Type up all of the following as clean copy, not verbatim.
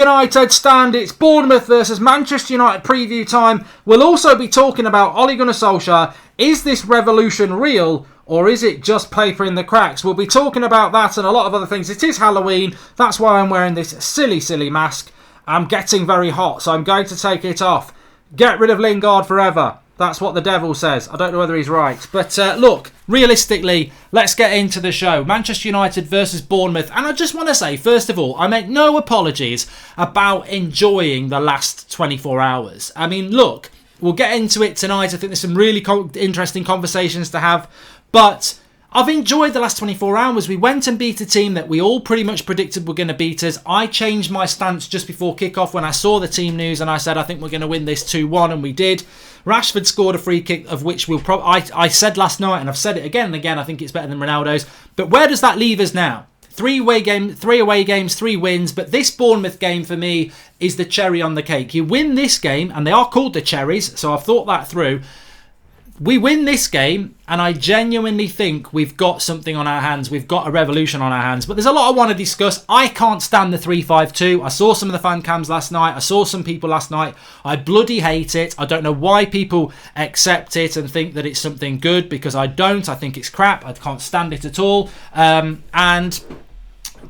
United stand. It's Bournemouth versus Manchester United preview time. We'll also be talking about Ole Gunnar Solskjaer. Is this revolution real, or is it just paper in the cracks? We'll be talking about that and a lot of other things. It is Halloween. That's why I'm wearing this silly mask. I'm getting very hot, so I'm going to take it off. Get rid of Lingard forever. That's what the devil says. I don't know whether he's right. But look, realistically, let's get into the show. Manchester United versus Bournemouth. And I just want to say, first of all, I make no apologies about enjoying the last 24 hours. I mean, look, we'll get into it tonight. I think there's some really interesting conversations to have. But I've enjoyed the last 24 hours. We went and beat a team that we all pretty much predicted were going to beat us. I changed my stance just before kickoff when I saw the team news and I said, I think we're going to win this 2-1, and we did. Rashford scored a free kick, of which we'll probably... I said last night, and I've said it again and again, I think it's better than Ronaldo's. But where does that leave us now? 3 away games, 3 wins, but this Bournemouth game for me is the cherry on the cake. You win this game, and they are called the cherries, so I've thought that through. We win this game, and I genuinely think we've got something on our hands. We've got a revolution on our hands. But there's a lot I want to discuss. I can't stand the 3-5-2. I saw some of the fan cams last night. I saw some people last night. I bloody hate it. I don't know why people accept it and think that it's something good, because I don't. I think it's crap. I can't stand it at all. And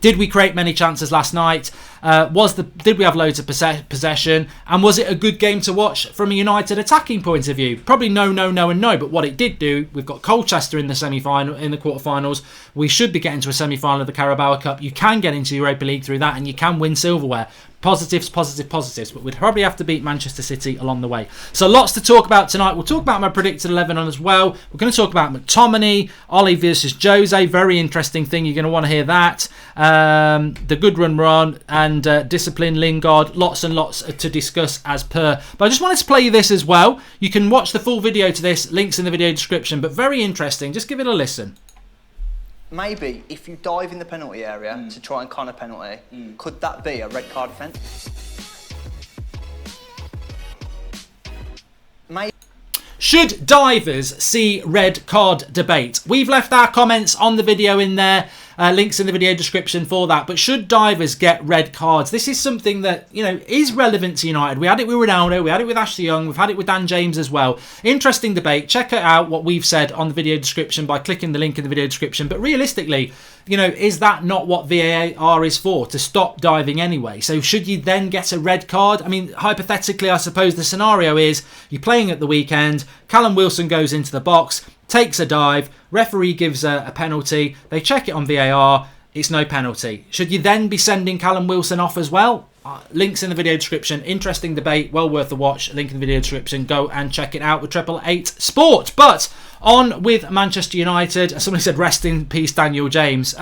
did we create many chances last night? Did we have loads of possession? And was it a good game to watch from a United attacking point of view? Probably no, and no. But what it did do, we've got Colchester in the semi-final, in the quarterfinals. We should be getting to a semi-final of the Carabao Cup. You can get into Europa League through that, and you can win silverware. Positives. But we'd probably have to beat Manchester City along the way. So lots to talk about tonight. We'll talk about my predicted 11 on as well. We're going to talk about McTominay, Ole versus Jose. Very interesting thing. You're going to want to hear that. The good run and discipline, Lingard. Lots and lots to discuss as per. But I just wanted to play you this as well. You can watch the full video to this. Links in the video description. But very interesting. Just give it a listen. Maybe if you dive in the penalty area to try and con a penalty, could that be a red card offence? Should divers see red card debate? We've left our comments on the video in there. Links in the video description for that. But should divers get red cards? This is something that, is relevant to United. We had it with Ronaldo. We had it with Ashley Young. We've had it with Dan James as well. Interesting debate. Check out what we've said on the video description by clicking the link in the video description. But realistically, is that not what VAR is for? To stop diving anyway. So should you then get a red card? I mean, hypothetically, I suppose the scenario is you're playing at the weekend. Callum Wilson goes into the box, takes a dive, referee gives a penalty, they check it on VAR, it's no penalty. Should you then be sending Callum Wilson off as well? Links in the video description. Interesting debate, well worth a watch. Link in the video description. Go and check it out with 888 Sport. But on with Manchester United. Somebody said rest in peace Daniel James.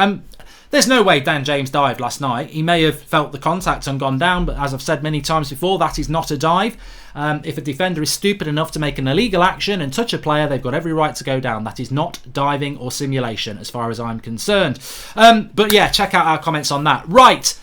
There's no way Dan James dived last night. He may have felt the contact and gone down, but as I've said many times before, that is not a dive. If a defender is stupid enough to make an illegal action and touch a player, they've got every right to go down. That is not diving or simulation as far as I'm concerned. But yeah, check out our comments on that. Right.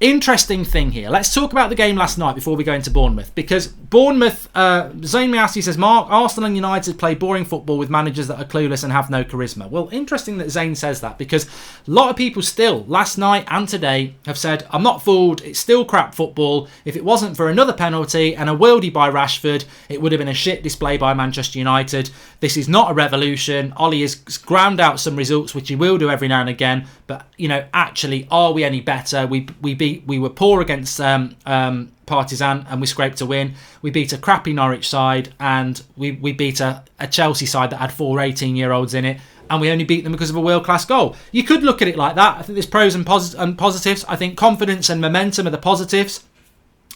Interesting thing here. Let's talk about the game last night before we go into Bournemouth. Because Bournemouth, Zane Miassi says, Mark, Arsenal and United play boring football with managers that are clueless and have no charisma. Well, interesting that Zane says that, because a lot of people still, last night and today, have said, I'm not fooled, it's still crap football. If it wasn't for another penalty and a worldie by Rashford, it would have been a shit display by Manchester United. This is not a revolution. Ollie has ground out some results, which he will do every now and again. But, actually, are we any better? We were poor against Partizan and we scraped a win. We beat a crappy Norwich side and we beat a Chelsea side that had 4 18-year-olds in it, and we only beat them because of a world-class goal. You could look at it like that. I think there's pros and positives. I think confidence and momentum are the positives.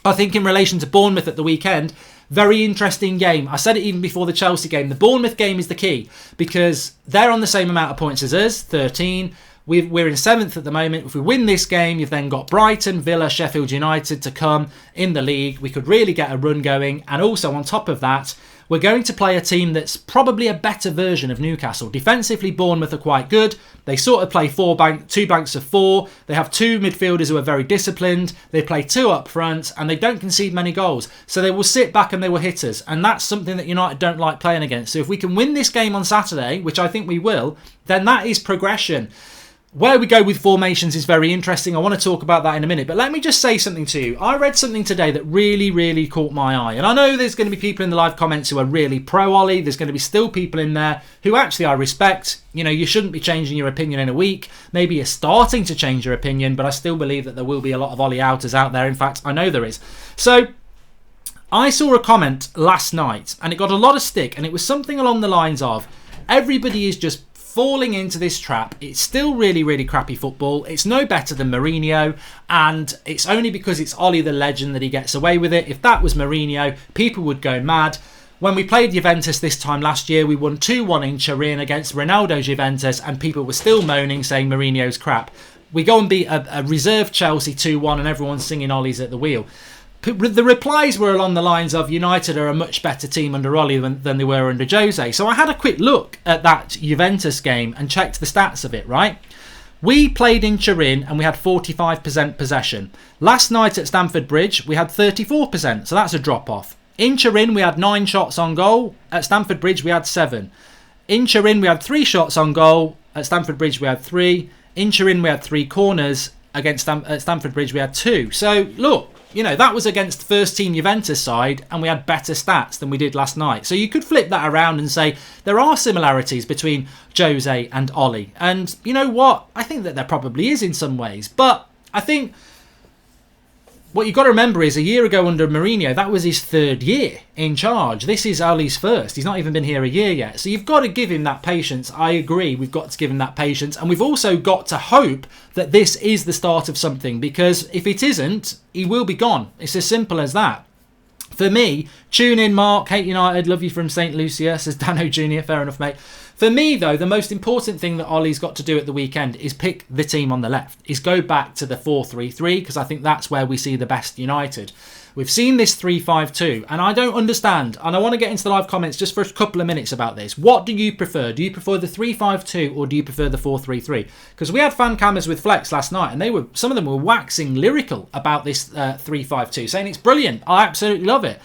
I think in relation to Bournemouth at the weekend, very interesting game. I said it even before the Chelsea game. The Bournemouth game is the key because they're on the same amount of points as us, 13. We're in 7th at the moment. If we win this game, you've then got Brighton, Villa, Sheffield United to come in the league. We could really get a run going. And also on top of that, we're going to play a team that's probably a better version of Newcastle. Defensively, Bournemouth are quite good. They sort of play 2 banks of 4. They have 2 midfielders who are very disciplined. They play 2 up front and they don't concede many goals. So they will sit back and they will hit us. And that's something that United don't like playing against. So if we can win this game on Saturday, which I think we will, then that is progression. Where we go with formations is very interesting. I want to talk about that in a minute. But let me just say something to you. I read something today that really, really caught my eye. And I know there's going to be people in the live comments who are really pro-Ollie. There's going to be still people in there who actually I respect. You know, you shouldn't be changing your opinion in a week. Maybe you're starting to change your opinion, but I still believe that there will be a lot of Ollie outers out there. In fact, I know there is. So I saw a comment last night and it got a lot of stick. And it was something along the lines of, everybody is just falling into this trap. It's still really, really crappy football. It's no better than Mourinho, and it's only because it's Ollie the legend that he gets away with it. If that was Mourinho, people would go mad. When we played Juventus this time last year, we won 2-1 in Turin against Ronaldo's Juventus, and people were still moaning, saying Mourinho's crap. We go and beat a reserve Chelsea 2-1, and everyone's singing Ollie's at the wheel. The replies were along the lines of United are a much better team under Ollie than they were under Jose. So I had a quick look at that Juventus game and checked the stats of it, right? We played in Turin and we had 45% possession. Last night at Stamford Bridge, we had 34%, so that's a drop-off. In Turin, we had 9 shots on goal. At Stamford Bridge, we had 7. In Turin, we had 3 shots on goal. At Stamford Bridge, we had 3. In Turin, we had 3 corners. At Stamford Bridge, we had 2. So, look. You know, that was against first-team Juventus side, and we had better stats than we did last night. So you could flip that around and say there are similarities between Jose and Ollie. And you know what? I think that there probably is in some ways. But I think what you've got to remember is a year ago under Mourinho, that was his 3rd year in charge. This is Ollie's 1st. He's not even been here a year yet. So you've got to give him that patience. I agree. We've got to give him that patience. And we've also got to hope that this is the start of something. Because if it isn't, he will be gone. It's as simple as that. For me, tune in, Mark. Hate United. Love you from St. Lucia, says Dano Jr. Fair enough, mate. For me, though, the most important thing that Ollie's got to do at the weekend is pick the team on the left. Is go back to the 4-3-3, because I think that's where we see the best United. We've seen this 3-5-2, and I don't understand, and I want to get into the live comments just for a couple of minutes about this. What do you prefer? Do you prefer the 3-5-2 or do you prefer the 4-3-3? Because we had fan cameras with Flex last night, and some of them were waxing lyrical about this 3-5-2, saying it's brilliant. I absolutely love it.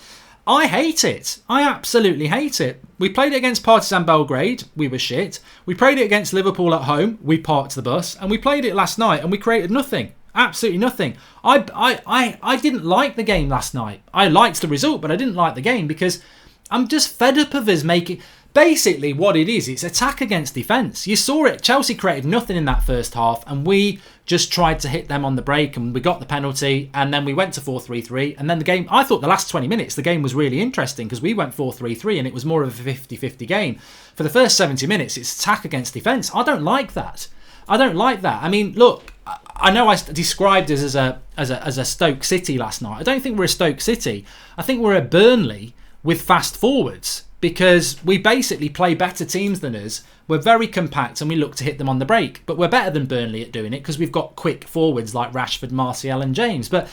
I hate it. I absolutely hate it. We played it against Partizan Belgrade. We were shit. We played it against Liverpool at home. We parked the bus. And we played it last night and we created nothing. Absolutely nothing. I didn't like the game last night. I liked the result, but I didn't like the game because I'm just fed up of us making... Basically, what it is, it's attack against defence. You saw it. Chelsea created nothing in that first half, and we just tried to hit them on the break, and we got the penalty, and then we went to 4-3-3, and then the game... I thought the last 20 minutes, the game was really interesting, because we went 4-3-3, and it was more of a 50-50 game. For the first 70 minutes, it's attack against defence. I don't like that. I don't like that. I mean, look, I know I described us as a Stoke City last night. I don't think we're a Stoke City. I think we're a Burnley with fast forwards, because we basically play better teams than us. We're very compact and we look to hit them on the break. But we're better than Burnley at doing it because we've got quick forwards like Rashford, Martial and James. But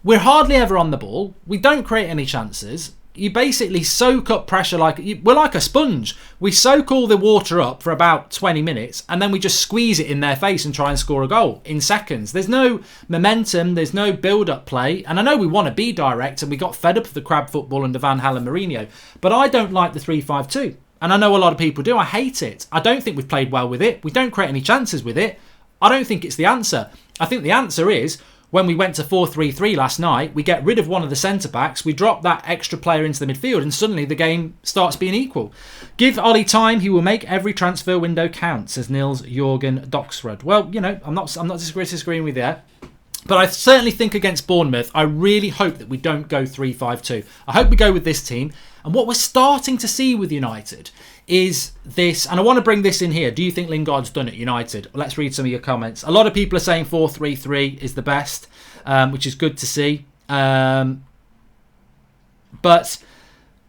we're hardly ever on the ball. We don't create any chances. You basically soak up pressure we're like a sponge. We soak all the water up for about 20 minutes and then we just squeeze it in their face and try and score a goal in seconds. There's no momentum, there's no build-up play, and I know we want to be direct and we got fed up of the crab football under Van Gaal and Mourinho, but I don't like the 3-5-2, and I know a lot of people do. I hate it. I don't think we've played well with it. We don't create any chances with it. I don't think it's the answer. I think the answer is, when we went to 4-3-3 last night, we get rid of one of the centre-backs, we drop that extra player into the midfield, and suddenly the game starts being equal. Give Ollie time, he will make every transfer window count, says Nils Jorgen Doxrud. Well, you know, I'm not disagreeing with you, but I certainly think against Bournemouth, I really hope that we don't go 3-5-2. I hope we go with this team. And what we're starting to see with United is this, and I want to bring this in here. Do you think Lingard's done at United? Let's read some of your comments. A lot of people are saying 4-3-3 is the best, which is good to see. But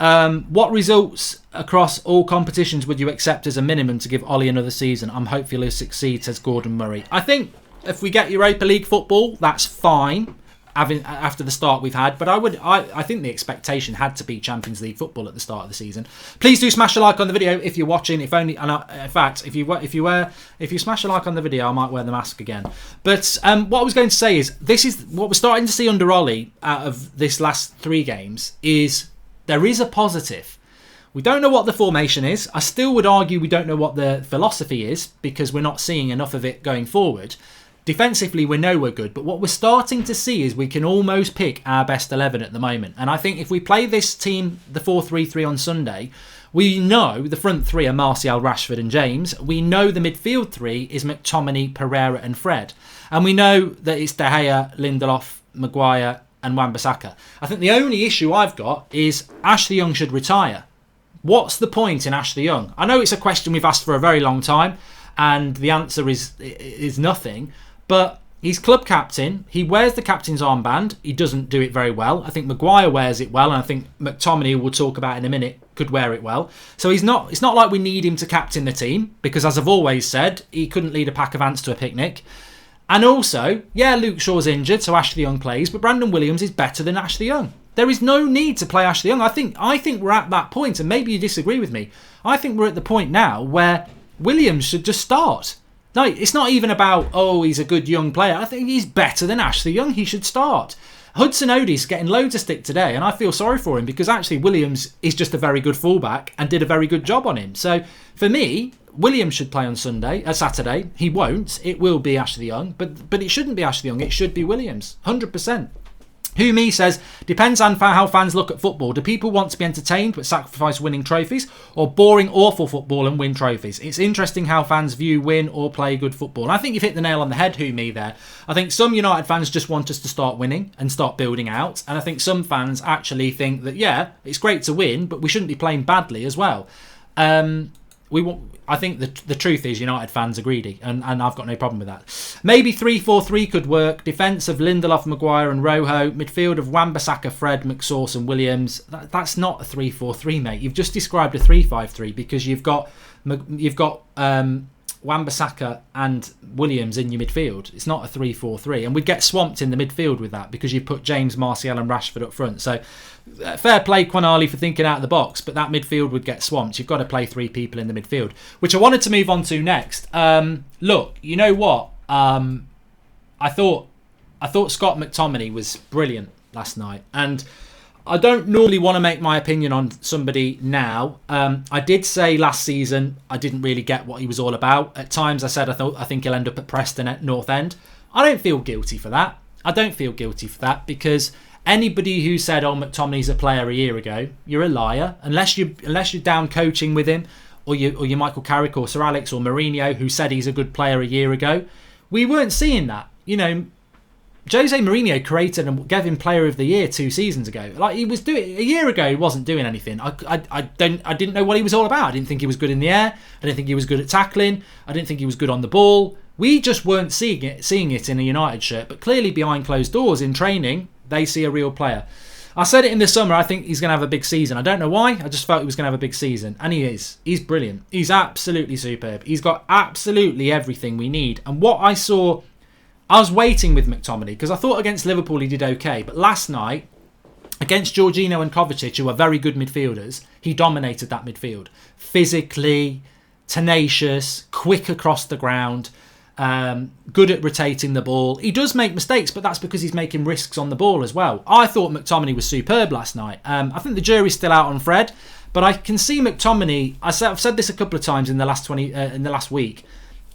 what results across all competitions would you accept as a minimum to give Ollie another season? I'm hopeful he'll succeed, says Gordon Murray. I think if we get Europa League football, that's fine. After the start we've had, but I think the expectation had to be Champions League football at the start of the season. Please do smash a like on the video if you're watching. If only, and in fact, if you smash a like on the video, I might wear the mask again. But what I was going to say is, this is what we're starting to see under Ollie out of this last 3 games. Is there is a positive. We don't know what the formation is. I still would argue we don't know what the philosophy is because we're not seeing enough of it going forward. Defensively, we know we're good, but what we're starting to see is we can almost pick our best 11 at the moment. And I think if we play this team, the 4-3-3 on Sunday, we know the front three are Martial, Rashford and James. We know the midfield three is McTominay, Pereira and Fred. And we know that it's De Gea, Lindelof, Maguire and Wan-Bissaka. I think the only issue I've got is Ashley Young should retire. What's the point in Ashley Young? I know it's a question we've asked for a very long time and the answer is nothing. But he's club captain. He wears the captain's armband. He doesn't do it very well. I think Maguire wears it well, and I think McTominay, we'll talk about in a minute, could wear it well. So it's not like we need him to captain the team, because as I've always said, he couldn't lead a pack of ants to a picnic. And also, yeah, Luke Shaw's injured, so Ashley Young plays, but Brandon Williams is better than Ashley Young. There is no need to play Ashley Young. I think we're at that point, and maybe you disagree with me. I think we're at the point now where Williams should just start. No, it's not even about, oh, he's a good young player. I think he's better than Ashley Young. He should start. Hudson-Odoi's getting loads of stick today, and I feel sorry for him because actually Williams is just a very good fullback and did a very good job on him. So for me, Williams should play on Saturday. He won't. It will be Ashley Young, but it shouldn't be Ashley Young. It should be Williams, 100%. Who me says, depends on how fans look at football. Do people want to be entertained but sacrifice winning trophies, or boring, awful football and win trophies? It's interesting how fans view win or play good football. And I think you've hit the nail on the head, Who me there. I think some United fans just want us to start winning and start building out. And I think some fans actually think that, yeah, it's great to win, but we shouldn't be playing badly as well. I think the truth is United fans are greedy, and I've got no problem with that. Maybe 3-4-3 could work. Defence of Lindelof, Maguire and Rojo. Midfield of Wan-Bissaka, Fred, McSauce and Williams. That's not a 3-4-3, mate. You've just described a 3-5-3 because you've got Wan-Bissaka and Williams in your midfield. It's not a 3-4-3. And we'd get swamped in the midfield with that because you put James, Martial and Rashford up front. So fair play, Quinali, for thinking out of the box, but that midfield would get swamped. You've got to play three people in the midfield, which I wanted to move on to next. Look, you know what? I thought Scott McTominay was brilliant last night. And I don't normally want to make my opinion on somebody now. I did say last season I didn't really get what he was all about. At times I said I think he'll end up at Preston at North End. I don't feel guilty for that. Because anybody who said, oh, McTominay's a player a year ago, you're a liar. Unless you're down coaching with him, or you're Michael Carrick or Sir Alex or Mourinho, who said he's a good player a year ago. We weren't seeing that. You know, Jose Mourinho created and gave him Player of the Year 2 seasons ago. Like, he was doing a year ago, he wasn't doing anything. I didn't know what he was all about. I didn't think he was good in the air. I didn't think he was good at tackling. I didn't think he was good on the ball. We just weren't seeing it in a United shirt. But clearly, behind closed doors in training, they see a real player. I said it in the summer. I think he's going to have a big season. I don't know why. I just felt he was going to have a big season, and he is. He's brilliant. He's absolutely superb. He's got absolutely everything we need. And what I saw, I was waiting with McTominay because I thought against Liverpool he did okay. But last night, against Jorginho and Kovacic, who are very good midfielders, he dominated that midfield. Physically, tenacious, quick across the ground, good at rotating the ball. He does make mistakes, but that's because he's making risks on the ball as well. I thought McTominay was superb last night. I think the jury's still out on Fred, but I can see McTominay. I've said this a couple of times in the last week.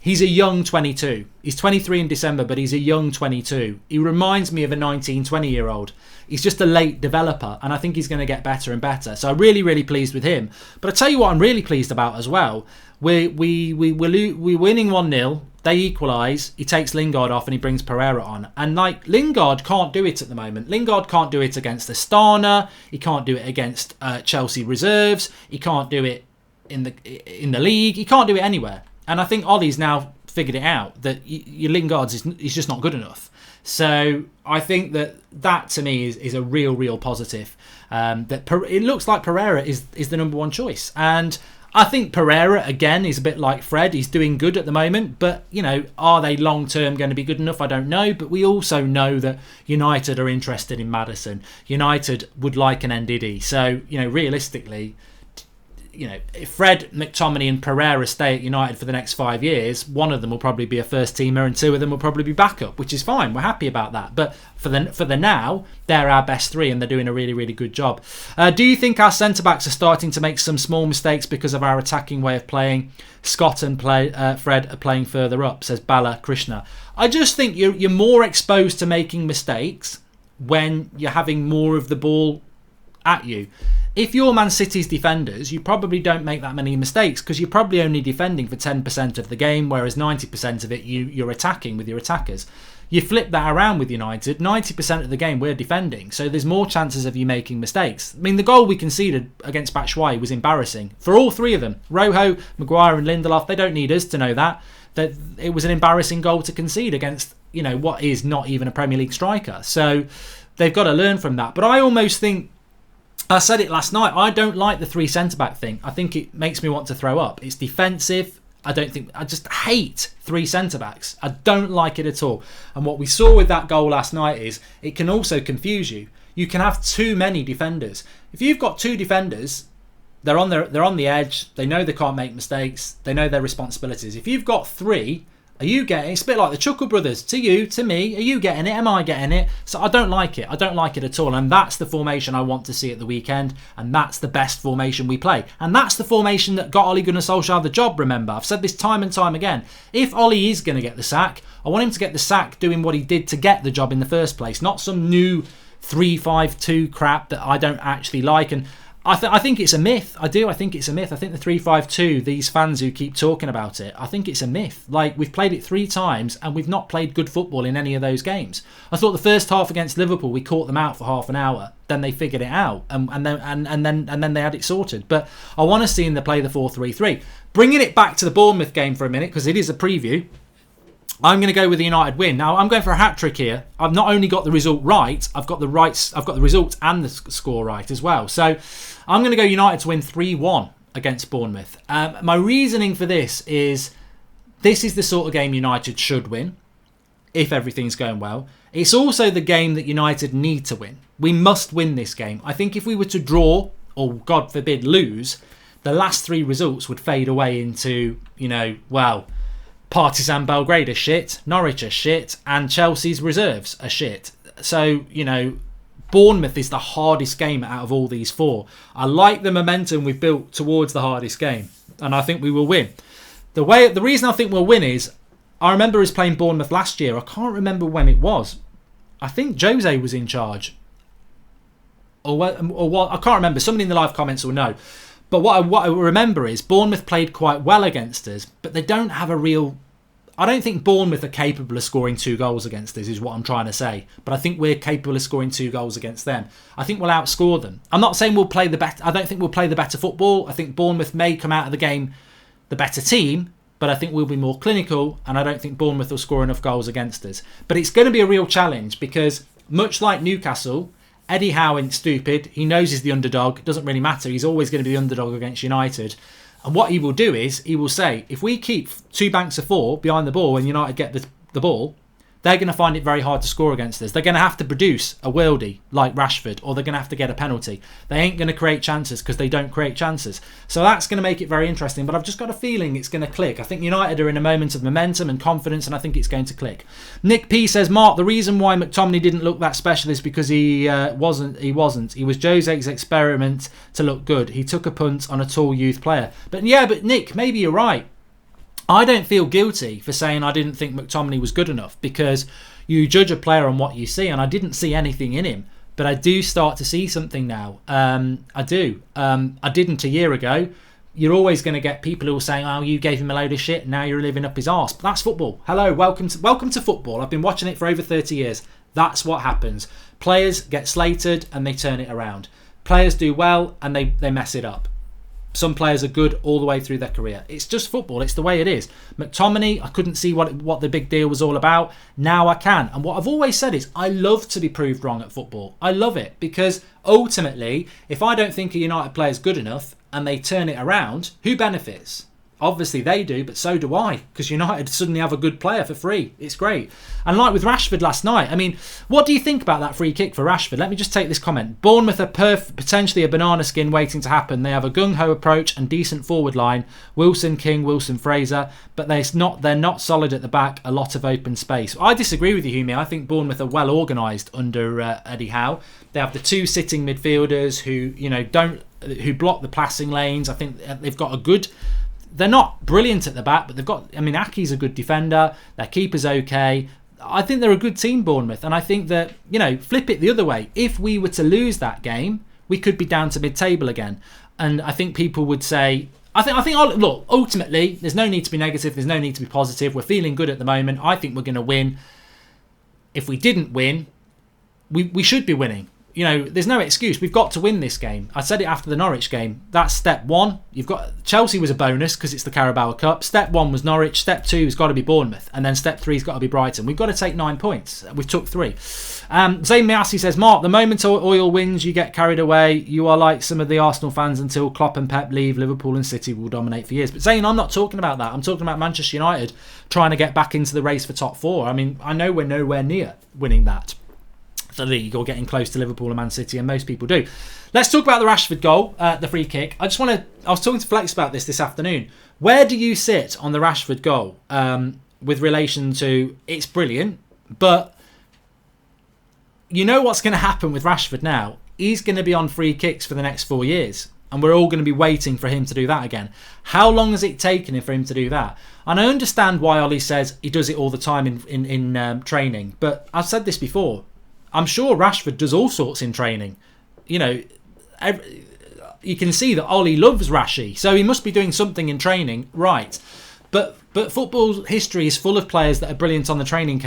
He's a young 22. He's 23 in December, but he's a young 22. He reminds me of a 19, 20-year-old. He's just a late developer, and I think he's going to get better and better. So I'm really, really pleased with him. But I tell you what I'm really pleased about as well. We're winning 1-0. They equalise. He takes Lingard off and he brings Pereira on. And like, Lingard can't do it at the moment. Lingard can't do it against Astana. He can't do it against Chelsea reserves. He can't do it in the league. He can't do it anywhere. And I think Ollie's now figured it out that your Lingard's is just not good enough. So I think that to me is a real positive. It looks like Pereira is the number one choice. And I think Pereira, again, is a bit like Fred. He's doing good at the moment. But, you know, are they long-term going to be good enough? I don't know. But we also know that United are interested in Maddison. United would like an NDD. So, you know, realistically, if Fred, McTominay and Pereira stay at United for the next 5 years, one of them will probably be a first teamer and two of them will probably be backup, which is fine. We're happy about that. But for the now, they're our best three and they're doing a really, really good job. Do you think our centre-backs are starting to make some small mistakes because of our attacking way of playing? Scott and Fred are playing further up, says Bala Krishna. I just think you're more exposed to making mistakes when you're having more of the ball at you. If you're Man City's defenders, you probably don't make that many mistakes because you're probably only defending for 10% of the game, whereas 90% of it you're attacking with your attackers. You flip that around with United, 90% of the game we're defending, so there's more chances of you making mistakes. I mean, the goal we conceded against Batshuayi was embarrassing for all three of them. Rojo, Maguire and Lindelof, they don't need us to know that it was an embarrassing goal to concede against, what is not even a Premier League striker. So they've got to learn from that. But I almost think, I said it last night, I don't like the three centre-back thing. I think it makes me want to throw up. It's defensive. I just hate three centre-backs. I don't like it at all. And what we saw with that goal last night is it can also confuse you. You can have too many defenders. If you've got two defenders, they're on the edge. They know they can't make mistakes. They know their responsibilities. If you've got three, are you getting it? It's a bit like the Chuckle Brothers. To you, to me, are you getting it? Am I getting it? So I don't like it. I don't like it at all. And that's the formation I want to see at the weekend. And that's the best formation we play. And that's the formation that got Ole Gunnar Solskjaer the job, remember. I've said this time and time again. If Ole is going to get the sack, I want him to get the sack doing what he did to get the job in the first place. Not some new 3-5-2 crap that I don't actually like. And I think it's a myth. I do. I think it's a myth. I think the 3-5-2, these fans who keep talking about it, I think it's a myth. Like, we've played it 3 times and we've not played good football in any of those games. I thought the first half against Liverpool, we caught them out for half an hour. Then they figured it out and then they had it sorted. But I want to see them play the 4-3-3. Bringing it back to the Bournemouth game for a minute, because it is a preview. I'm going to go with the United win. Now, I'm going for a hat-trick here. I've not only got the result right, I've got the result and the score right as well. So I'm going to go United to win 3-1 against Bournemouth. My reasoning for this is the sort of game United should win if everything's going well. It's also the game that United need to win. We must win this game. I think if we were to draw, or God forbid lose, the last 3 results would fade away into, Partizan Belgrade are shit, Norwich are shit, and Chelsea's reserves are shit. So, Bournemouth is the hardest game out of all these 4. I like the momentum we've built towards the hardest game, and I think we will win. The reason I think we'll win is, I remember us playing Bournemouth last year. I can't remember when it was. I think Jose was in charge. Or what? I can't remember. Somebody in the live comments will know. But what I remember is Bournemouth played quite well against us, but they don't have a real... I don't think Bournemouth are capable of scoring 2 goals against us, is what I'm trying to say. But I think we're capable of scoring 2 goals against them. I think we'll outscore them. I'm not saying we'll play the better... I don't think we'll play the better football. I think Bournemouth may come out of the game the better team, but I think we'll be more clinical, and I don't think Bournemouth will score enough goals against us. But it's going to be a real challenge because, much like Newcastle... Eddie Howe ain't stupid. He knows he's the underdog. It doesn't really matter. He's always going to be the underdog against United. And what he will do is, he will say, if we keep 2 banks of 4 behind the ball when United get the ball, they're going to find it very hard to score against us. They're going to have to produce a worldie like Rashford, or they're going to have to get a penalty. They ain't going to create chances because they don't create chances. So that's going to make it very interesting. But I've just got a feeling it's going to click. I think United are in a moment of momentum and confidence, and I think it's going to click. Nick P says, Mark, the reason why McTominay didn't look that special is because he wasn't. He was Jose's experiment to look good. He took a punt on a tall youth player. But Nick, maybe you're right. I don't feel guilty for saying I didn't think McTominay was good enough, because you judge a player on what you see, and I didn't see anything in him, but I do start to see something now. I do. I didn't a year ago. You're always going to get people who are saying, "Oh, you gave him a load of shit, and now you're living up his arse." But that's football. Hello, welcome to football. I've been watching it for over 30 years. That's what happens. Players get slated and they turn it around. Players do well and they mess it up. Some players are good all the way through their career. It's just football. It's the way it is. McTominay, I couldn't see what the big deal was all about. Now I can. And what I've always said is I love to be proved wrong at football. I love it because ultimately, if I don't think a United player is good enough and they turn it around, who benefits? Obviously they do, but so do I, because United suddenly have a good player for free. It's great. And like with Rashford last night, I mean, what do you think about that free kick for Rashford? Let me just take this comment. Bournemouth are potentially a banana skin waiting to happen. They have a gung-ho approach and decent forward line. Wilson, King, Wilson, Fraser, but they're not solid at the back. A lot of open space. I disagree with you, Humi. I think Bournemouth are well organised under Eddie Howe. They have the 2 sitting midfielders who block the passing lanes. I think they've got a good... They're not brilliant at the back, but they've got... I mean, Aki's a good defender. Their keeper's okay. I think they're a good team, Bournemouth. And I think that, flip it the other way. If we were to lose that game, we could be down to mid-table again. And I think people would say... Look, ultimately, there's no need to be negative. There's no need to be positive. We're feeling good at the moment. I think we're going to win. If we didn't win, we should be winning. There's no excuse. We've got to win this game. I said it after the Norwich game. That's step 1. You've got Chelsea was a bonus because it's the Carabao Cup. Step 1 was Norwich. Step 2 has got to be Bournemouth, and then step 3 has got to be Brighton. We've got to take 9 points. We've took 3. Zayn Miasi says, Mark, the moment oil wins, you get carried away. You are like some of the Arsenal fans until Klopp and Pep leave. Liverpool and City will dominate for years. But Zayn, I'm not talking about that. I'm talking about Manchester United trying to get back into the race for top 4. I mean, I know we're nowhere near winning that. The league or getting close to Liverpool and Man City, and most people do. Let's talk about the Rashford goal, the free kick. I was talking to Flex about this afternoon. Where do you sit on the Rashford goal with relation to it's brilliant, but you know what's going to happen with Rashford now? He's going to be on free kicks for the next 4 years, and we're all going to be waiting for him to do that again. How long has it taken him for him to do that? And I understand why Ollie says he does it all the time in training, but I've said this before. I'm sure Rashford does all sorts in training. You can see that Ollie loves Rashi, so he must be doing something in training, right? But football history is full of players that are brilliant on the training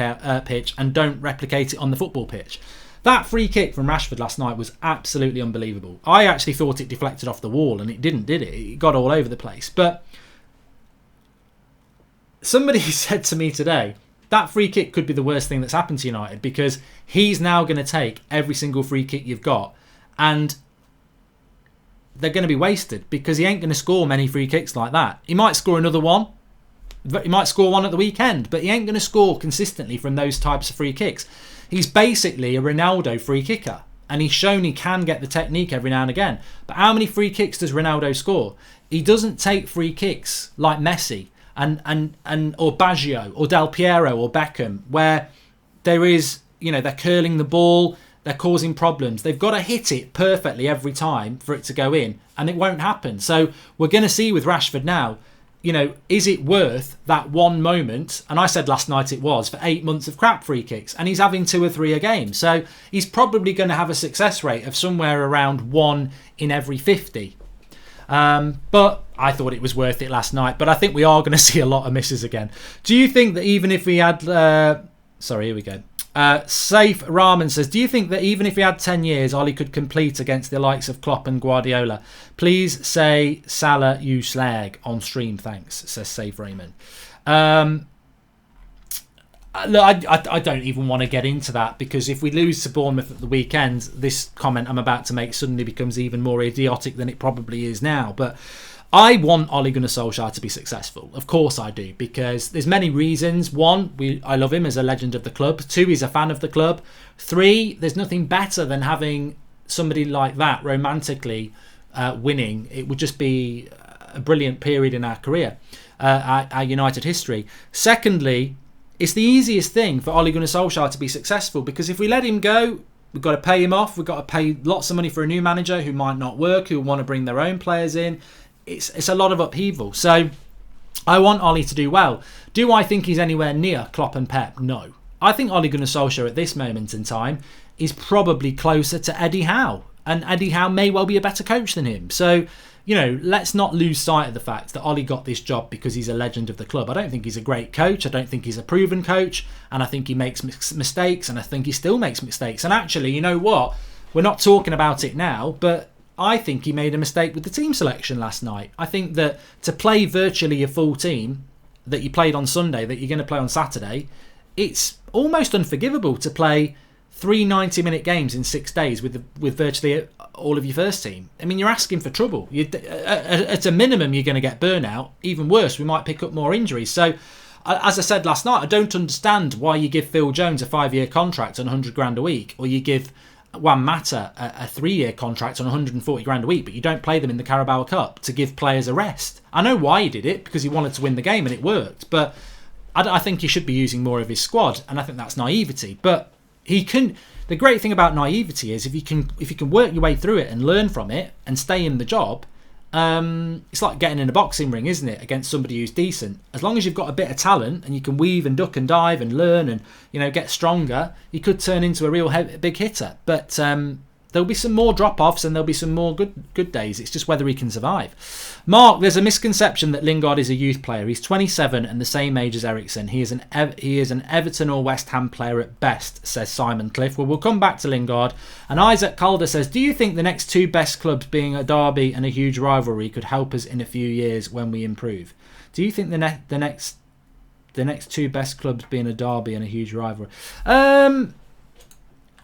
pitch and don't replicate it on the football pitch. That free kick from Rashford last night was absolutely unbelievable. I actually thought it deflected off the wall, and it didn't, did it? It got all over the place. But somebody said to me today, that free kick could be the worst thing that's happened to United, because he's now going to take every single free kick you've got and they're going to be wasted because he ain't going to score many free kicks like that. He might score another one. He might score one at the weekend, but he ain't going to score consistently from those types of free kicks. He's basically a Ronaldo free kicker, and he's shown he can get the technique every now and again. But how many free kicks does Ronaldo score? He doesn't take free kicks like Messi and or Baggio or Del Piero or Beckham, where there is, they're curling the ball, they're causing problems. They've got to hit it perfectly every time for it to go in, and it won't happen. So we're going to see with Rashford now, is it worth that one moment? And I said last night it was, for 8 months of crap free kicks, and he's having 2 or 3 a game. So he's probably going to have a success rate of somewhere around 1 in every 50. But I thought it was worth it last night. But I think we are going to see a lot of misses again. Do you think that even if we had... here we go. Safe Rahman says, do you think that even if he had 10 years, Ollie could compete against the likes of Klopp and Guardiola? Please say Salah, you slag on stream. Thanks, says Safe Rahman. Look, I don't even want to get into that, because if we lose to Bournemouth at the weekend, this comment I'm about to make suddenly becomes even more idiotic than it probably is now. But I want Ole Gunnar Solskjaer to be successful. Of course I do, because there's many reasons. 1, I love him as a legend of the club. 2, he's a fan of the club. 3, there's nothing better than having somebody like that romantically winning. It would just be a brilliant period in our career, our United history. Secondly, it's the easiest thing for Ole Gunnar Solskjaer to be successful, because if we let him go, we've got to pay him off. We've got to pay lots of money for a new manager who might not work, who want to bring their own players in. It's a lot of upheaval. So I want Ollie to do well. Do I think he's anywhere near Klopp and Pep? No. I think Ole Gunnar Solskjaer at this moment in time is probably closer to Eddie Howe. And Eddie Howe may well be a better coach than him. So, let's not lose sight of the fact that Ollie got this job because he's a legend of the club. I don't think he's a great coach. I don't think he's a proven coach. And I think he makes mistakes. And I think he still makes mistakes. And actually, you know what? We're not talking about it now, but I think he made a mistake with the team selection last night. I think that to play virtually a full team that you played on Sunday, that you're going to play on Saturday, it's almost unforgivable to play 3 90-minute games in 6 days with virtually all of your first team. I mean, you're asking for trouble. At a minimum, you're going to get burnout. Even worse, we might pick up more injuries. So, as I said last night, I don't understand why you give Phil Jones a 5-year contract on 100 grand a week, or you give Juan Mata a 3-year contract on 140 grand a week, but you don't play them in the Carabao Cup to give players a rest. I know why he did it, because he wanted to win the game and it worked, but I think he should be using more of his squad, and I think that's naivety. But he can. The great thing about naivety is if you can work your way through it and learn from it and stay in the job, it's like getting in a boxing ring, isn't it, against somebody who's decent. As long as you've got a bit of talent and you can weave and duck and dive and learn and get stronger, you could turn into a real big hitter. But there'll be some more drop-offs and there'll be some more good days. It's just whether he can survive. Mark, there's a misconception that Lingard is a youth player. He's 27 and the same age as Eriksen. He is an Everton or West Ham player at best, says Simon Cliff. Well, we'll come back to Lingard. And Isaac Calder says, do you think the next two best clubs being a derby and a huge rivalry could help us in a few years when we improve? Do you think the next two best clubs being a derby and a huge rivalry?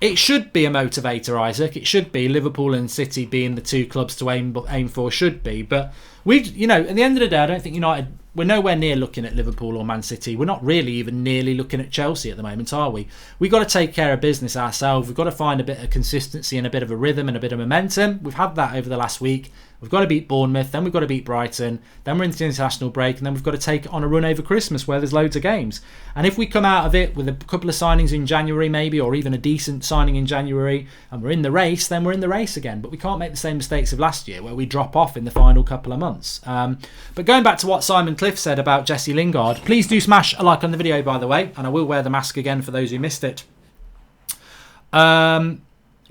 It should be a motivator, Isaac. It should be. Liverpool and City being the two clubs to aim for should be. But at the end of the day, I don't think United, we're nowhere near looking at Liverpool or Man City. We're not really even nearly looking at Chelsea at the moment, are we? We've got to take care of business ourselves. We've got to find a bit of consistency and a bit of a rhythm and a bit of momentum. We've had that over the last week. We've got to beat Bournemouth, then we've got to beat Brighton, then we're into the international break, and then we've got to take it on a run over Christmas where there's loads of games. And if we come out of it with a couple of signings in January maybe, or even a decent signing in January, and we're in the race, then we're in the race again. But we can't make the same mistakes of last year where we drop off in the final couple of months. But going back to what Simon Cliff said about Jesse Lingard, please do smash a like on the video, by the way, and I will wear the mask again for those who missed it.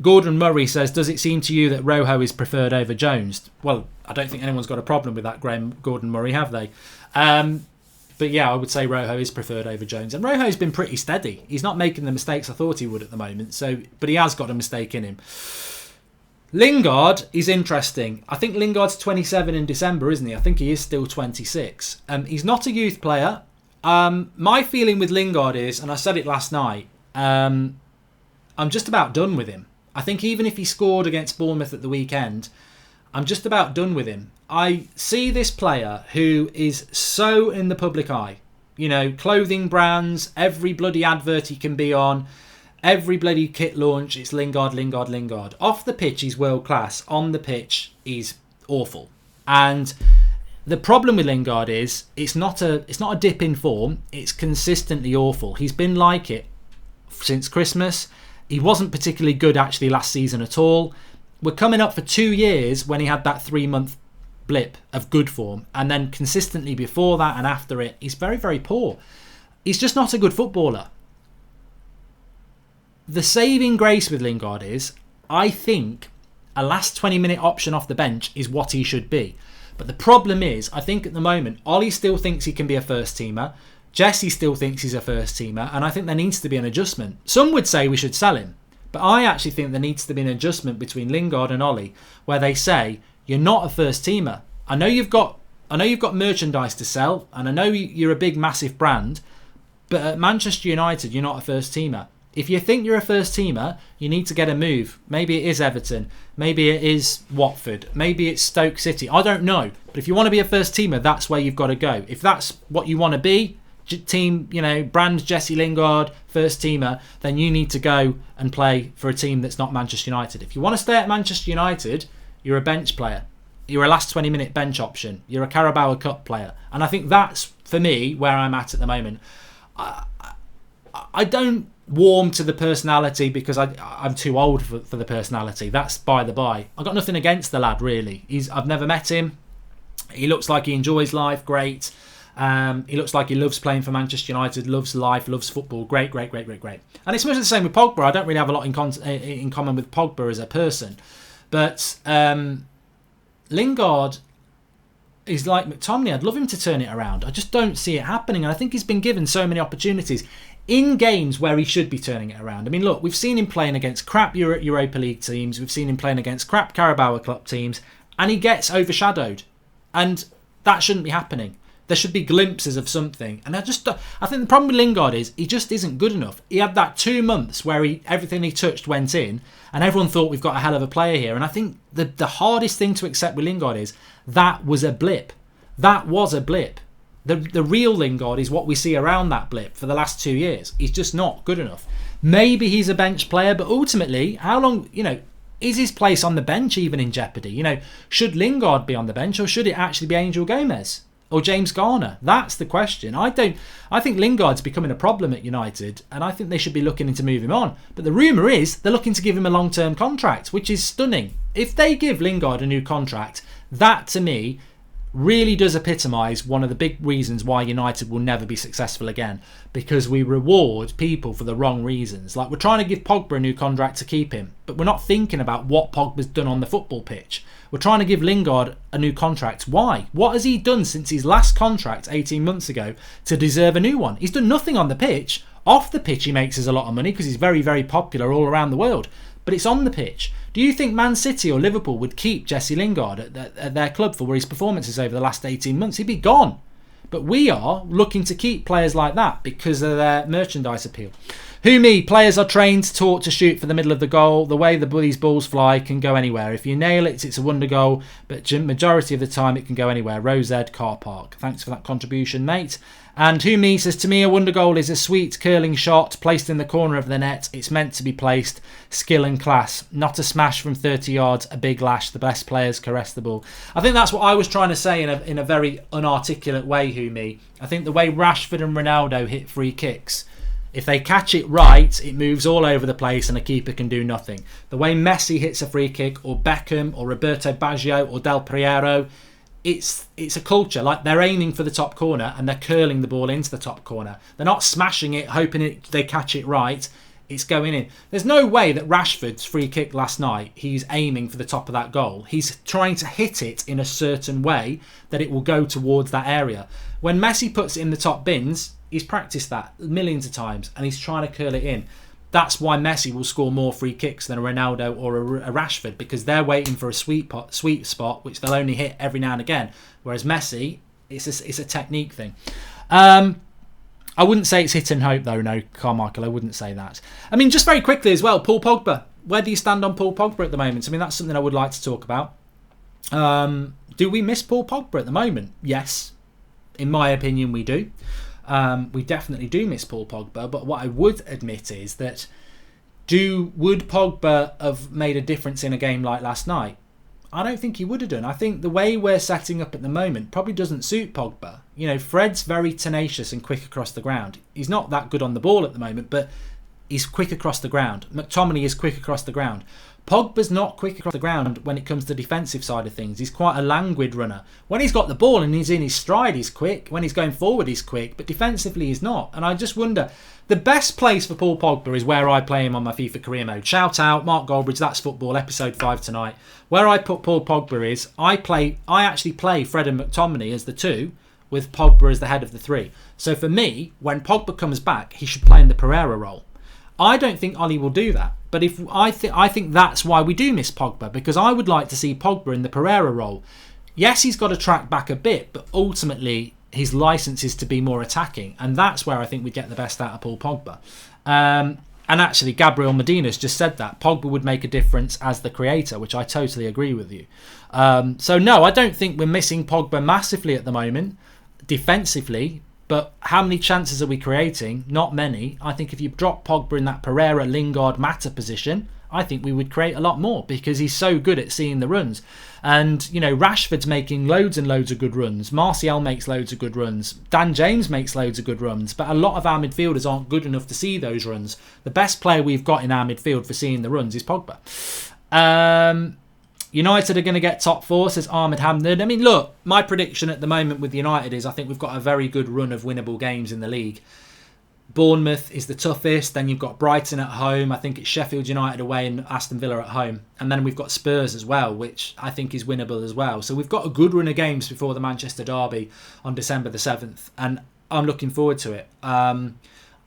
Gordon Murray says, does it seem to you that Rojo is preferred over Jones? Well, I don't think anyone's got a problem with that, Gordon Murray, have they? But yeah, I would say Rojo is preferred over Jones. And Rojo's been pretty steady. He's not making the mistakes I thought he would at the moment. But he has got a mistake in him. Lingard is interesting. I think Lingard's 27 in December, isn't he? I think he is still 26. He's not a youth player. My feeling with Lingard is, and I said it last night, I'm just about done with him. I think even if he scored against Bournemouth at the weekend, I'm just about done with him. I see this player who is so in the public eye. Clothing brands, every bloody advert he can be on, every bloody kit launch, it's Lingard, Lingard, Lingard. Off the pitch, he's world class. On the pitch, he's awful. And the problem with Lingard is it's not a dip in form. It's consistently awful. He's been like it since Christmas. He wasn't particularly good actually last season at all. We're coming up for 2 years when he had that 3-month blip of good form, and then consistently before that and after it, he's very, very poor. He's just not a good footballer. The saving grace with Lingard is, I think, a last 20-minute option off the bench is what he should be. But the problem is, I think at the moment, Ollie still thinks he can be a first-teamer. Jesse still thinks he's a first-teamer, and I think there needs to be an adjustment. Some would say we should sell him, but I actually think there needs to be an adjustment between Lingard and Ollie, where they say, you're not a first-teamer. I know you've got merchandise to sell, and I know you're a big, massive brand, but at Manchester United, you're not a first-teamer. If you think you're a first-teamer, you need to get a move. Maybe it is Everton. Maybe it is Watford. Maybe it's Stoke City. I don't know. But if you want to be a first-teamer, that's where you've got to go. If that's what you want to be, team, brand Jesse Lingard, first-teamer, then you need to go and play for a team that's not Manchester United. If you want to stay at Manchester United, you're a bench player. You're a last 20-minute bench option. You're a Carabao Cup player. And I think that's, for me, where I'm at the moment. I don't warm to the personality because I'm too old for the personality. That's by the by. I've got nothing against the lad, really. I've never met him. He looks like he enjoys life. Great. He looks like he loves playing for Manchester United, loves life, loves football. Great. And it's much the same with Pogba. I don't really have a lot in common with Pogba as a person. But Lingard is like McTominay. I'd love him to turn it around. I just don't see it happening. And I think he's been given so many opportunities in games where he should be turning it around. I mean, look, we've seen him playing against crap Europa League teams. We've seen him playing against crap Carabao Cup teams. And he gets overshadowed. And that shouldn't be happening. There should be glimpses of something. And I think the problem with Lingard is he just isn't good enough. He had that 2 months where everything he touched went in, and everyone thought we've got a hell of a player here. And I think the hardest thing to accept with Lingard is that was a blip. That was a blip. The real Lingard is what we see around that blip for the last 2 years. He's just not good enough. Maybe he's a bench player, but ultimately, how long, is his place on the bench even in jeopardy? Should Lingard be on the bench, or should it actually be Angel Gomez or James Garner? That's the question. I think Lingard's becoming a problem at United, and I think they should be looking to move him on. But the rumour is they're looking to give him a long-term contract, which is stunning. If they give Lingard a new contract, that to me really does epitomise one of the big reasons why United will never be successful again, because we reward people for the wrong reasons. Like, we're trying to give Pogba a new contract to keep him, but we're not thinking about what Pogba's done on the football pitch. We're trying to give Lingard a new contract. Why? What has he done since his last contract 18 months ago to deserve a new one? He's done nothing on the pitch. Off the pitch he makes us a lot of money because he's very, very popular all around the world. But it's on the pitch. Do you think Man City or Liverpool would keep Jesse Lingard at their club for his performances over the last 18 months? He'd be gone. But we are looking to keep players like that because of their merchandise appeal. Players are trained, taught to shoot for the middle of the goal. The way these balls fly can go anywhere. If you nail it, it's a wonder goal, but majority of the time it can go anywhere. Rose Ed Car Park. Thanks for that contribution, mate. And says, to me, a wonder goal is a sweet curling shot placed in the corner of the net. It's meant to be placed. Skill and class. Not a smash from 30 yards, a big lash. The best players caress the ball. I think that's what I was trying to say in a very unarticulate way, I think the way Rashford and Ronaldo hit free kicks, if they catch it right, it moves all over the place and a keeper can do nothing. The way Messi hits a free kick, or Beckham, or Roberto Baggio, or Del Piero, it's a culture. Like, they're aiming for the top corner and they're curling the ball into the top corner. They're not smashing it, hoping they catch it right. It's going in. There's no way that Rashford's free kick last night, he's aiming for the top of that goal. He's trying to hit it in a certain way that it will go towards that area. When Messi puts it in the top bins, he's practiced that millions of times and he's trying to curl it in. That's why Messi will score more free kicks than a Ronaldo or a Rashford, because they're waiting for a sweet spot, which they'll only hit every now and again. Whereas Messi, it's a technique thing. I wouldn't say it's hit and hope, though, no, Carmichael, I wouldn't say that. I mean, just very quickly as well, Paul Pogba. Where do you stand on Paul Pogba at the moment? I mean, that's something I would like to talk about. Do we miss Paul Pogba at the moment? Yes. In my opinion, we do. We definitely do miss Paul Pogba, but what I would admit is that would Pogba have made a difference in a game like last night? I don't think he would have done. I think the way we're setting up at the moment probably doesn't suit Pogba. Fred's very tenacious and quick across the ground. He's not that good on the ball at the moment, but he's quick across the ground. McTominay is quick across the ground. Pogba's not quick across the ground when it comes to the defensive side of things. He's quite a languid runner. When he's got the ball and he's in his stride, he's quick. When he's going forward, he's quick. But defensively, he's not. And I just wonder, the best place for Paul Pogba is where I play him on my FIFA career mode. Shout out, Mark Goldbridge, That's Football, episode 5 tonight. Where I put Paul Pogba is, I actually play Fred and McTominay as the 2, with Pogba as the head of the 3. So for me, when Pogba comes back, he should play in the Pereira role. I don't think Ollie will do that. But I think that's why we do miss Pogba, because I would like to see Pogba in the Pereira role. Yes, he's got to track back a bit, but ultimately his licence is to be more attacking, and that's where I think we get the best out of Paul Pogba. And actually, Gabriel Medina's just said that Pogba would make a difference as the creator, which I totally agree with you. So no, I don't think we're missing Pogba massively at the moment, defensively. But how many chances are we creating? Not many. I think if you drop Pogba in that Pereira, Lingard, Mata position, I think we would create a lot more, because he's so good at seeing the runs. And, Rashford's making loads and loads of good runs. Martial makes loads of good runs. Dan James makes loads of good runs. But a lot of our midfielders aren't good enough to see those runs. The best player we've got in our midfield for seeing the runs is Pogba. United are going to get top 4, says Ahmed Hamdan. I mean, look, my prediction at the moment with United is I think we've got a very good run of winnable games in the league. Bournemouth is the toughest. Then you've got Brighton at home. I think it's Sheffield United away and Aston Villa at home. And then we've got Spurs as well, which I think is winnable as well. So we've got a good run of games before the Manchester derby on December the 7th. And I'm looking forward to it.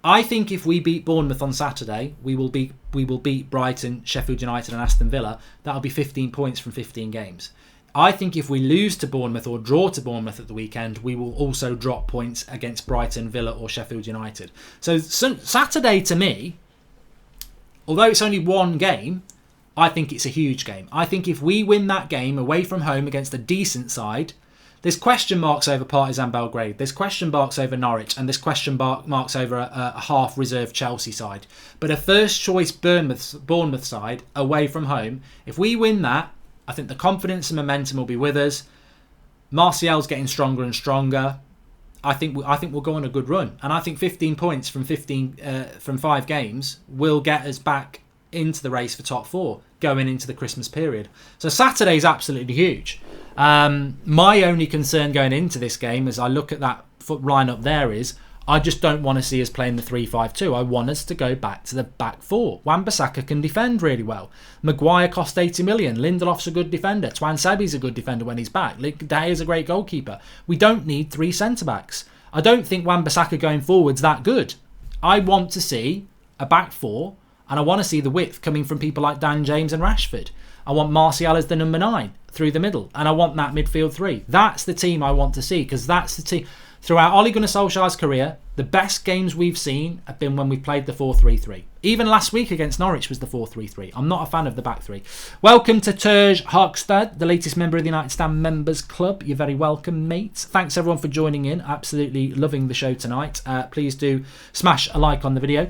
I think if we beat Bournemouth on Saturday, we will beat Brighton, Sheffield United and Aston Villa. That'll be 15 points from 15 games. I think if we lose to Bournemouth or draw to Bournemouth at the weekend, we will also drop points against Brighton, Villa or Sheffield United. So Saturday to me, although it's only one game, I think it's a huge game. I think if we win that game away from home against a decent side, there's question marks over Partizan Belgrade, there's question marks over Norwich, and there's question marks over a half-reserve Chelsea side. But a first-choice Bournemouth side away from home, if we win that, I think the confidence and momentum will be with us. Martial's getting stronger and stronger. I think we'll go on a good run, and I think 15 points from 5 games will get us back into the race for top 4 going into the Christmas period. So Saturday is absolutely huge. My only concern going into this game, as I look at that lineup there, is I just don't want to see us playing the 3-5-2. I want us to go back to the back 4. Wan-Bissaka can defend really well. Maguire cost 80 million. Lindelof's a good defender. Tuanzebe's a good defender when he's back. De Gea's a great goalkeeper. We don't need 3 centre-backs. I don't think Wan-Bissaka going forward's that good. I want to see a back 4, and I want to see the width coming from people like Dan James and Rashford. I want Martial as the number 9 through the middle, and I want that midfield 3. That's the team I want to see, because that's the team. Throughout Ole Gunnar Solskjaer's career, the best games we've seen have been when we've played the 4-3-3. Even last week against Norwich was the 4-3-3. I'm not a fan of the back 3. Welcome to Terj Harkstad, the latest member of the United Stand Members Club. You're very welcome, mate. Thanks everyone for joining in. Absolutely loving the show tonight. Please do smash a like on the video.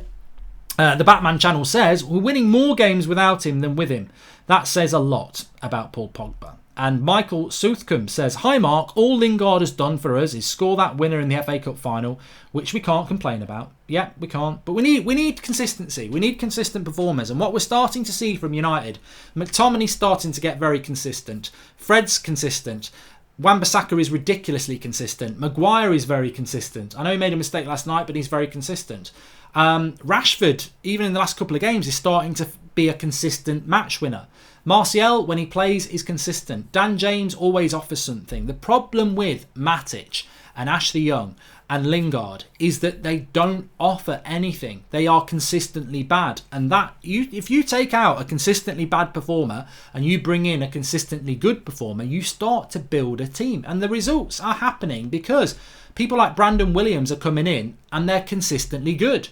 The Batman channel says, we're winning more games without him than with him. That says a lot about Paul Pogba. And Michael Southcombe says, hi Mark, all Lingard has done for us is score that winner in the FA Cup final, which we can't complain about. Yeah, we can't. But we need consistency. We need consistent performers. And what we're starting to see from United, McTominay's starting to get very consistent. Fred's consistent. Wan-Bissaka is ridiculously consistent. Maguire is very consistent. I know he made a mistake last night, but he's very consistent. Rashford, even in the last couple of games, is starting to be a consistent match winner. Martial, when he plays, is consistent. Dan James always offers something. The problem with Matic and Ashley Young and Lingard is that they don't offer anything. They are consistently bad. And that if you take out a consistently bad performer and you bring in a consistently good performer, you start to build a team. And the results are happening because people like Brandon Williams are coming in and they're consistently good.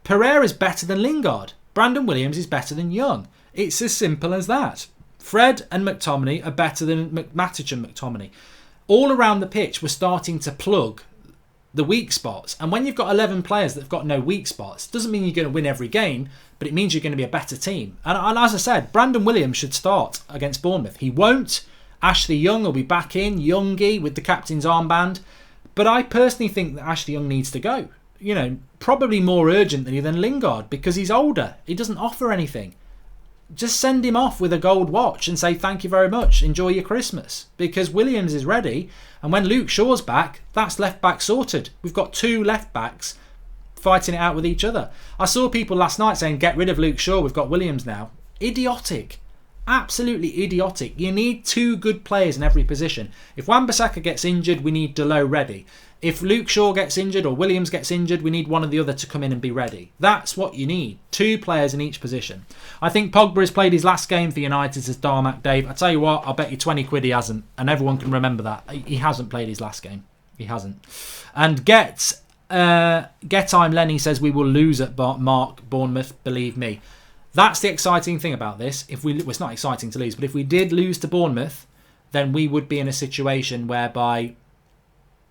Pereira's better than Lingard. Brandon Williams is better than Young. It's as simple as that. Fred and McTominay are better than Matic and McTominay. All around the pitch, we're starting to plug the weak spots. And when you've got 11 players that have got no weak spots, doesn't mean you're going to win every game, but it means you're going to be a better team. And as I said, Brandon Williams should start against Bournemouth. He won't. Ashley Young will be back in, Youngie with the captain's armband. But I personally think that Ashley Young needs to go. You know, probably more urgently than Lingard because he's older. He doesn't offer anything. Just send him off with a gold watch and say thank you very much, enjoy your Christmas, because Williams is ready, and when Luke Shaw's back, that's left back sorted. We've got 2 left backs fighting it out with each other. I saw people last night saying get rid of Luke Shaw, we've got Williams now. Idiotic. Absolutely idiotic. You need 2 good players in every position. If Wan-Bissaka gets injured, we need Delo ready. If Luke Shaw gets injured or Williams gets injured, we need one or the other to come in and be ready. That's what you need. 2 players in each position. I think Pogba has played his last game for United, says Darmac Dave. I tell you what, I'll bet you 20 quid he hasn't. And everyone can remember that. He hasn't played his last game. He hasn't. And Time Lenny says we will lose at Bournemouth, believe me. That's the exciting thing about this. It's not exciting to lose, but if we did lose to Bournemouth, then we would be in a situation whereby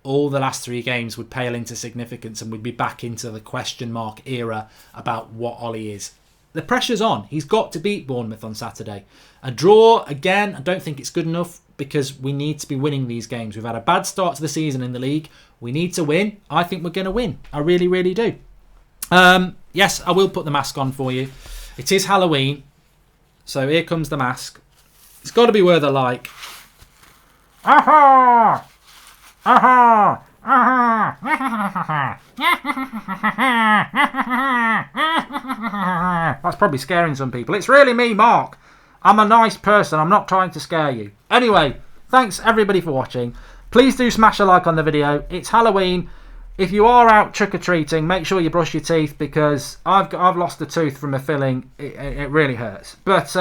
all the last 3 games would pale into significance and we'd be back into the question mark era about what Ollie is. The pressure's on. He's got to beat Bournemouth on Saturday. A draw, again, I don't think it's good enough because we need to be winning these games. We've had a bad start to the season in the league. We need to win. I think we're going to win. I really, really do. Yes, I will put the mask on for you. It is Halloween, so here comes the mask. It's got to be worth a like. Aha! Aha! Aha! That's probably scaring some people. It's really me, Mark. I'm a nice person. I'm not trying to scare you. Anyway, thanks everybody for watching. Please do smash a like on the video. It's Halloween. If you are out trick-or-treating, make sure you brush your teeth because I've lost a tooth from a filling. It really hurts. But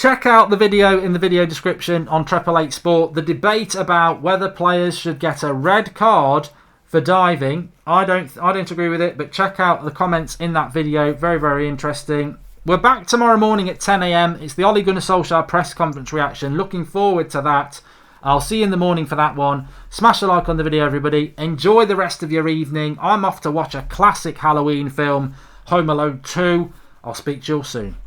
check out the video in the video description on 888 Sport. The debate about whether players should get a red card for diving. I don't agree with it, but check out the comments in that video. Very, very interesting. We're back tomorrow morning at 10 a.m. It's the Ole Gunnar Solskjaer press conference reaction. Looking forward to that. I'll see you in the morning for that one. Smash a like on the video, everybody. Enjoy the rest of your evening. I'm off to watch a classic Halloween film, Home Alone 2. I'll speak to you all soon.